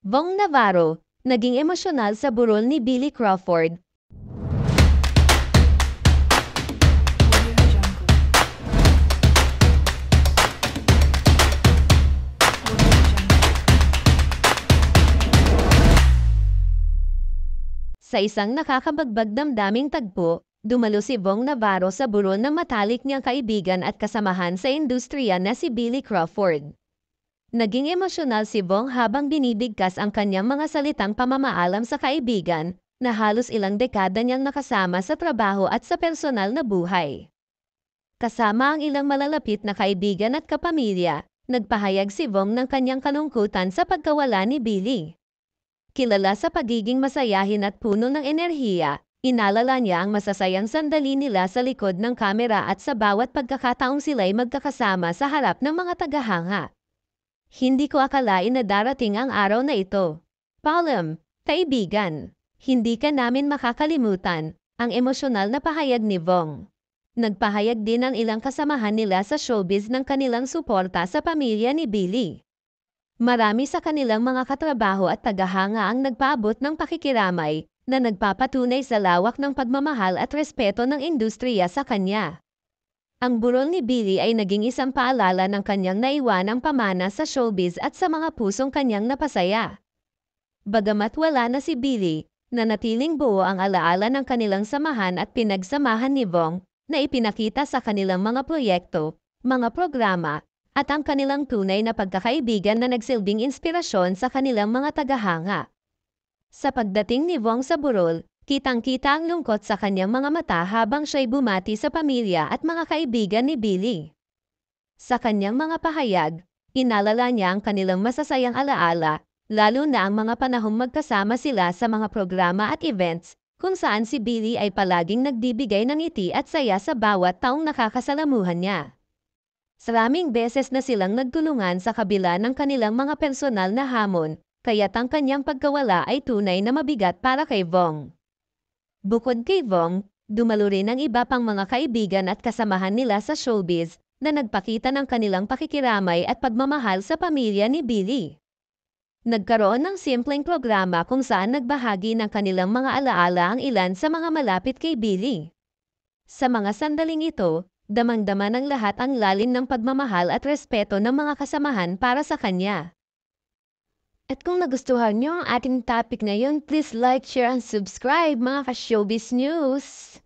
Bong Navarro, naging emosyonal sa burol ni Billy Crawford. Sa isang nakakabagbag damdaming tagpo, dumalo si Bong Navarro sa burol ng matalik niyang kaibigan at kasamahan sa industriya na si Billy Crawford. Naging emosyonal si Bong habang binibigkas ang kanyang mga salitang pamamaalam sa kaibigan na halos ilang dekada niyang nakasama sa trabaho at sa personal na buhay. Kasama ang ilang malalapit na kaibigan at kapamilya, nagpahayag si Bong ng kanyang kalungkutan sa pagkawala ni Billy. Kilala sa pagiging masayahin at puno ng enerhiya, inalala niya ang masasayang sandali nila sa likod ng kamera at sa bawat pagkakataong sila'y magkakasama sa harap ng mga tagahanga. Hindi ko akalain na darating ang araw na ito. Paalam, kaibigan. Hindi ka namin makakalimutan, ang emosyonal na pahayag ni Bong. Nagpahayag din ang ilang kasamahan nila sa showbiz ng kanilang suporta sa pamilya ni Billy. Marami sa kanilang mga katrabaho at tagahanga ang nagpaabot ng pakikiramay na nagpapatunay sa lawak ng pagmamahal at respeto ng industriya sa kanya. Ang burol ni Billy ay naging isang paalala ng kanyang naiwanang pamana sa showbiz at sa mga pusong kanyang napasaya. Bagamat wala na si Billy, nanatiling buo ang alaala ng kanilang samahan at pinagsamahan ni Bong na ipinakita sa kanilang mga proyekto, mga programa, at ang kanilang tunay na pagkakaibigan na nagsilbing inspirasyon sa kanilang mga tagahanga. Sa pagdating ni Bong sa burol, kitang-kita ang lungkot sa kanyang mga mata habang siya'y bumati sa pamilya at mga kaibigan ni Billy. Sa kanyang mga pahayag, inalala niya ang kanilang masasayang alaala, lalo na ang mga panahong magkasama sila sa mga programa at events, kung saan si Billy ay palaging nagbibigay ng ngiti at saya sa bawat taong nakakasalamuhan niya. Maraming beses na silang nagtulungan sa kabila ng kanilang mga personal na hamon, kaya't ang kanyang pagkawala ay tunay na mabigat para kay Bong. Bukod kay Bong, dumalo rin ang iba pang mga kaibigan at kasamahan nila sa showbiz na nagpakita ng kanilang pakikiramay at pagmamahal sa pamilya ni Billy. Nagkaroon ng simpleng programa kung saan nagbahagi ng kanilang mga alaala ang ilan sa mga malapit kay Billy. Sa mga sandaling ito, damang-dama ng lahat ang lalim ng pagmamahal at respeto ng mga kasamahan para sa kanya. At kung nagustuhan niyo ang ating topic ngayon, please like, share, and subscribe mga ka-showbiz news!